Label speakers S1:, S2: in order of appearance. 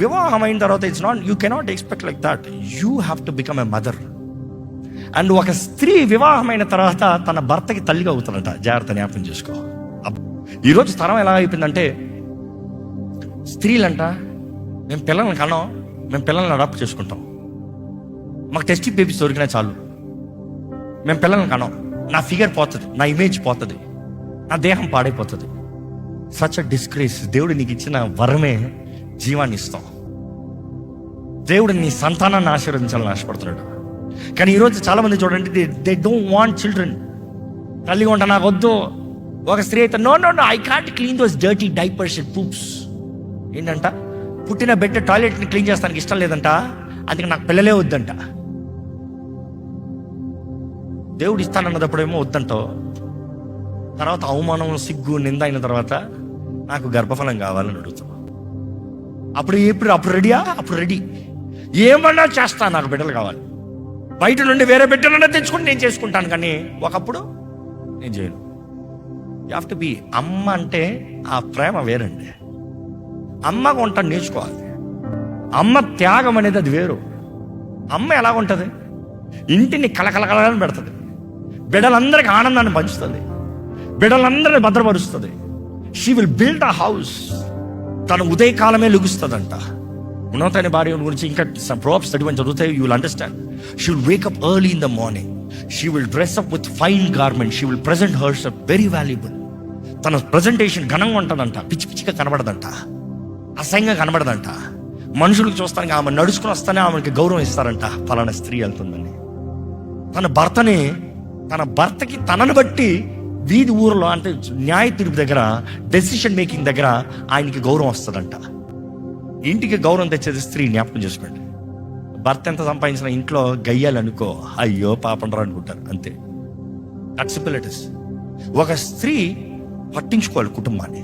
S1: వివాహం అయిన తర్వాత it's not, you cannot expect like that. You have to become a mother. And ఒక స్త్రీ వివాహమైన తర్వాత తన భర్తకి తల్లిగా అవుతాడంట. జాగ్రత్త, జ్ఞాపకం చేసుకో. ఈరోజు తరం ఎలా అయిపోయిందంటే, స్త్రీలంట మేము పిల్లల్ని కన్నాం, మేము పిల్లల్ని అడాప్ట్ చేసుకుంటాం, మాకు టెస్ట్ బేబీస్ దొరికినా చాలు, మేము పిల్లల్ని కన్నాం, నా ఫిగర్ పోతుంది, నా ఇమేజ్ పోతుంది, నా దేహం పాడైపోతుంది. Such a disgrace. దేవుడు నీకు ఇచ్చిన వరమే జీవాన్ని ఇస్తాం. దేవుడు నీ సంతానాన్ని ఆశీర్వదించాలని ఆశపడుతున్నాడు. కానీ ఈరోజు చాలా మంది చూడండి, దే డోంట్ వాంట్ చిల్డ్రన్. తల్లిగా ఉంటా, నాకు వద్దు. ఒక స్త్రీ అయితే no no no, I can't clean those dirty diapers and poops. ఏంటంట, పుట్టిన బిడ్డ టాయిలెట్ని క్లీన్ చేస్తానికి ఇష్టం లేదంట, అందుకే నాకు పిల్లలే వద్దంట. దేవుడు ఇస్తానన్నదప్పుడేమో వద్దంటావు, తర్వాత అవమానం, సిగ్గు, నింద అయిన తర్వాత నాకు గర్భఫలం కావాలని అడుగుతావు. అప్పుడు రెడీయా? అప్పుడు రెడీ, ఏమన్నా చేస్తా, నాకు బిడ్డలు కావాలి. బయట నుండి వేరే బిడ్డలన్నా తెచ్చుకుని నేను చేసుకుంటాను, కానీ ఒకప్పుడు నేను చేయను. You have to be. అమ్మ అంటే ఆ ప్రేమ వేరండి. అమ్మగా ఉంటాను నేర్చుకోవాలి. అమ్మ త్యాగం అనేది అది వేరు. అమ్మ ఎలాగుంటుంది, ఇంటిని కలకలకలని పెడుతుంది, బిడ్డలందరికీ ఆనందాన్ని పంచుతుంది, బిడ్డలందరినీ భద్రపరుస్తుంది. She will build a house. తన ఉదయకాలమే లెగుస్తుందంట. ఉన్నతైన భార్య గురించి ఇంకా ప్రోబ్స్ 31 చదివితే you will understand. She will wake up early in the morning. She will dress up with fine garment. She will present herself very valuable. తన ప్రజెంటేషన్ ఘనంగా ఉంటుందంట, పిచ్చి పిచ్చిగా కనబడదంట, అసహ్యంగా కనబడదంట. మనుషులకు చూస్తానికి ఆమె నడుచుకుని వస్తానే ఆమెకి గౌరవం ఇస్తారంట, ఫలానా స్త్రీ వెళ్తుందని. తన భర్తకి తనను బట్టి వీధి ఊరిలో, అంటే న్యాయ తీర్పు దగ్గర, డెసిషన్ మేకింగ్ దగ్గర ఆయనకి గౌరవం వస్తుందంట. ఇంటికి గౌరవం తెచ్చేది స్త్రీ. జ్ఞాపకం చేసుకోండి. భర్త ఎంత సంపాదించిన ఇంట్లో గయ్యాలి అనుకో, అయ్యో పాపండ్రా అనుకుంటారు, అంతే. That's simple it is. ఒక స్త్రీ పట్టించుకోవాలి కుటుంబాన్ని.